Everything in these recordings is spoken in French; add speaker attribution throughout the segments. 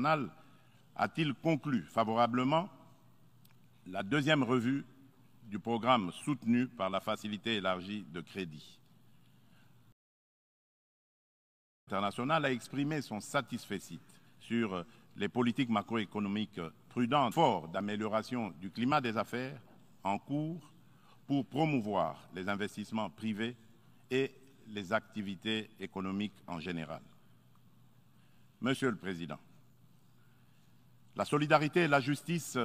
Speaker 1: international a-t-il conclu favorablement la deuxième revue du programme soutenu par la Facilité élargie de crédit. International a exprimé son satisfecit sur les politiques macroéconomiques prudentes, fort d'amélioration du climat des affaires en cours pour promouvoir les investissements privés et les activités économiques en général. Monsieur le Président, la solidarité et la justice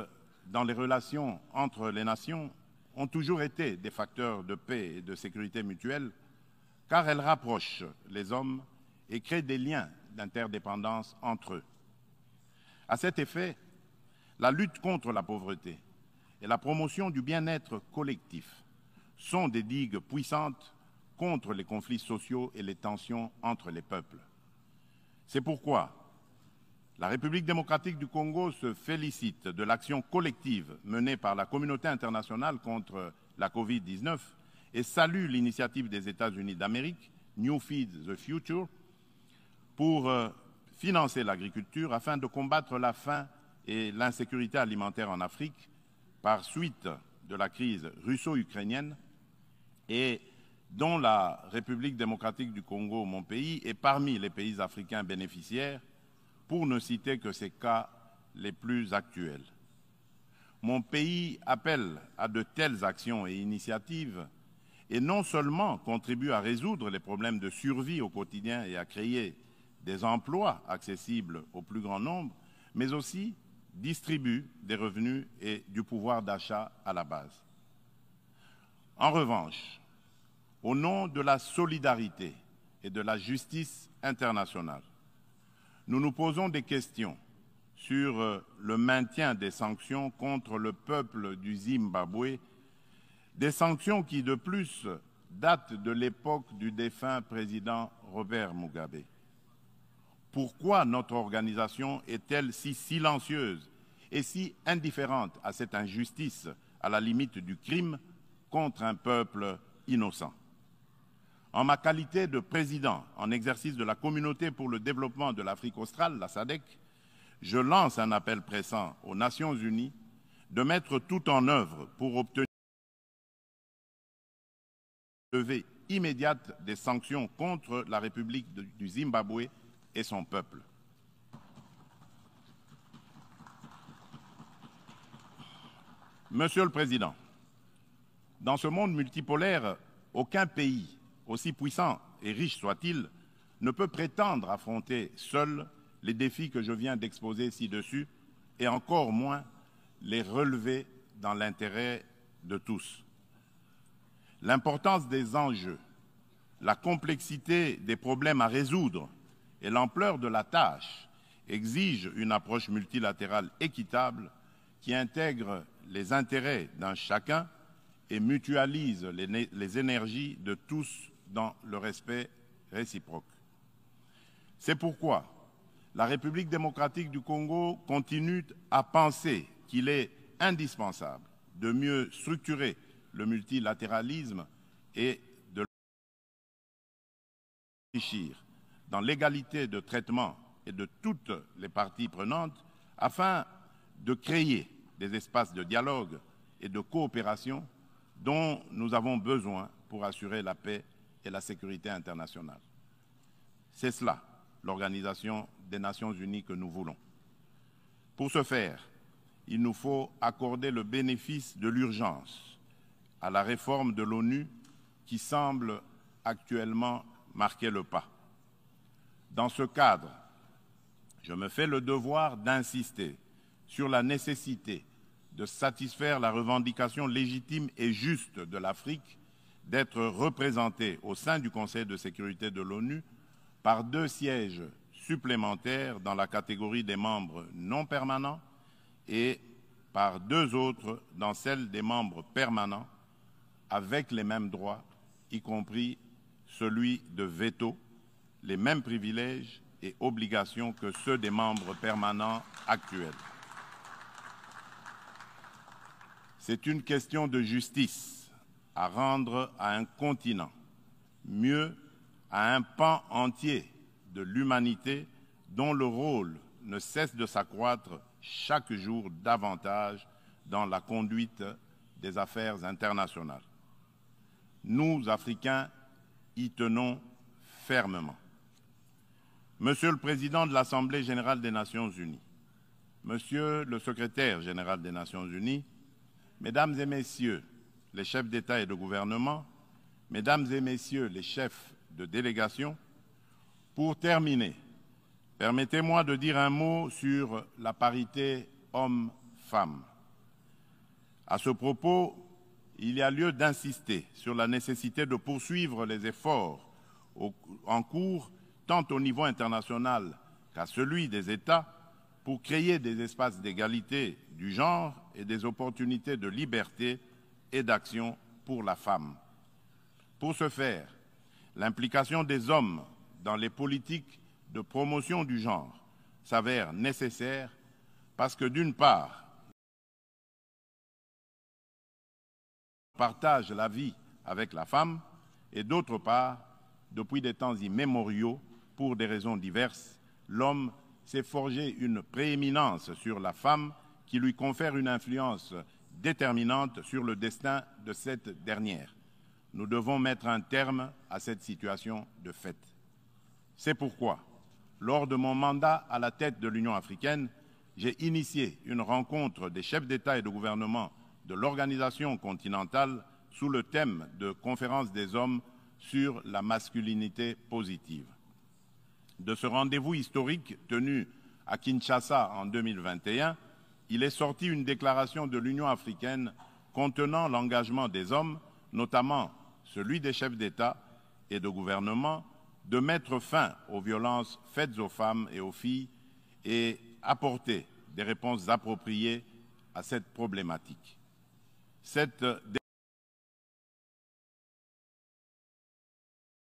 Speaker 1: dans les relations entre les nations ont toujours été des facteurs de paix et de sécurité mutuelle car elles rapprochent les hommes et créent des liens d'interdépendance entre eux. À cet effet, la lutte contre la pauvreté et la promotion du bien-être collectif sont des digues puissantes contre les conflits sociaux et les tensions entre les peuples. C'est pourquoi la République démocratique du Congo se félicite de l'action collective menée par la communauté internationale contre la Covid-19 et salue l'initiative des États-Unis d'Amérique, New Feed the Future, pour financer l'agriculture afin de combattre la faim et l'insécurité alimentaire en Afrique par suite de la crise russo-ukrainienne et dont la République démocratique du Congo, mon pays, est parmi les pays africains bénéficiaires, pour ne citer que ces cas les plus actuels. Mon pays appelle à de telles actions et initiatives et non seulement contribue à résoudre les problèmes de survie au quotidien et à créer des emplois accessibles au plus grand nombre, mais aussi distribue des revenus et du pouvoir d'achat à la base. En revanche, au nom de la solidarité et de la justice internationale, nous nous posons des questions sur le maintien des sanctions contre le peuple du Zimbabwe, des sanctions qui, de plus, datent de l'époque du défunt président Robert Mugabe. Pourquoi notre organisation est-elle si silencieuse et si indifférente à cette injustice, à la limite du crime, contre un peuple innocent? En ma qualité de président en exercice de la Communauté pour le développement de l'Afrique australe, la SADC, je lance un appel pressant aux Nations unies de mettre tout en œuvre pour obtenir la levée immédiate des sanctions contre la République du Zimbabwe et son peuple. Monsieur le Président, dans ce monde multipolaire, aucun pays, aussi puissant et riche soit-il, ne peut prétendre affronter seul les défis que je viens d'exposer ci-dessus et encore moins les relever dans l'intérêt de tous. L'importance des enjeux, la complexité des problèmes à résoudre et l'ampleur de la tâche exigent une approche multilatérale équitable qui intègre les intérêts d'un chacun et mutualise les énergies de tous dans le respect réciproque. C'est pourquoi la République démocratique du Congo continue à penser qu'il est indispensable de mieux structurer le multilatéralisme et de réfléchir dans l'égalité de traitement et de toutes les parties prenantes afin de créer des espaces de dialogue et de coopération dont nous avons besoin pour assurer la paix et la sécurité internationale. C'est cela, l'Organisation des Nations Unies que nous voulons. Pour ce faire, il nous faut accorder le bénéfice de l'urgence à la réforme de l'ONU qui semble actuellement marquer le pas. Dans ce cadre, je me fais le devoir d'insister sur la nécessité de satisfaire la revendication légitime et juste de l'Afrique d'être représentée au sein du Conseil de sécurité de l'ONU par 2 sièges supplémentaires dans la catégorie des membres non permanents et par 2 autres dans celle des membres permanents avec les mêmes droits, y compris celui de veto, les mêmes privilèges et obligations que ceux des membres permanents actuels. C'est une question de justice à rendre à un continent, mieux à un pan entier de l'humanité dont le rôle ne cesse de s'accroître chaque jour davantage dans la conduite des affaires internationales. Nous, Africains, y tenons fermement. Monsieur le Président de l'Assemblée générale des Nations unies, Monsieur le Secrétaire général des Nations unies, Mesdames et Messieurs les chefs d'État et de gouvernement, Mesdames et Messieurs les chefs de délégation, pour terminer, permettez-moi de dire un mot sur la parité hommes-femmes. À ce propos, il y a lieu d'insister sur la nécessité de poursuivre les efforts en cours, tant au niveau international qu'à celui des États, pour créer des espaces d'égalité du genre et des opportunités de liberté et d'action pour la femme. Pour ce faire, l'implication des hommes dans les politiques de promotion du genre s'avère nécessaire parce que, d'une part, partage la vie avec la femme et, d'autre part, depuis des temps immémoriaux, pour des raisons diverses, l'homme s'est forgé une prééminence sur la femme qui lui confère une influence déterminante sur le destin de cette dernière. Nous devons mettre un terme à cette situation de fait. C'est pourquoi, lors de mon mandat à la tête de l'Union africaine, j'ai initié une rencontre des chefs d'État et de gouvernement de l'organisation continentale sous le thème de Conférence des hommes sur la masculinité positive. De ce rendez-vous historique tenu à Kinshasa en 2021, il est sorti une déclaration de l'Union africaine contenant l'engagement des hommes, notamment celui des chefs d'État et de gouvernement, de mettre fin aux violences faites aux femmes et aux filles et apporter des réponses appropriées à cette problématique. Cette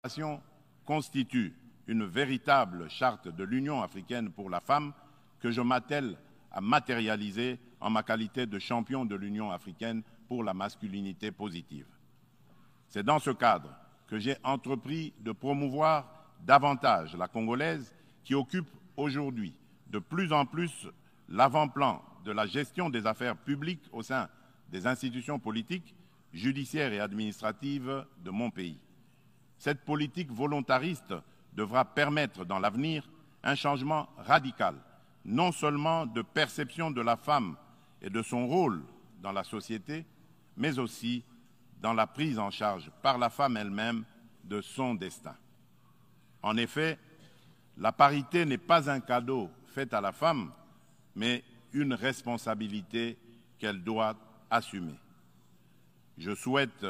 Speaker 1: déclaration constitue une véritable charte de l'Union africaine pour la femme que je m'attelle à matérialiser en ma qualité de champion de l'Union africaine pour la masculinité positive. C'est dans ce cadre que j'ai entrepris de promouvoir davantage la Congolaise qui occupe aujourd'hui de plus en plus l'avant-plan de la gestion des affaires publiques au sein des institutions politiques, judiciaires et administratives de mon pays. Cette politique volontariste devra permettre dans l'avenir un changement radical, non seulement de perception de la femme et de son rôle dans la société, mais aussi dans la prise en charge par la femme elle-même de son destin. En effet, la parité n'est pas un cadeau fait à la femme, mais une responsabilité qu'elle doit assumer. Je souhaite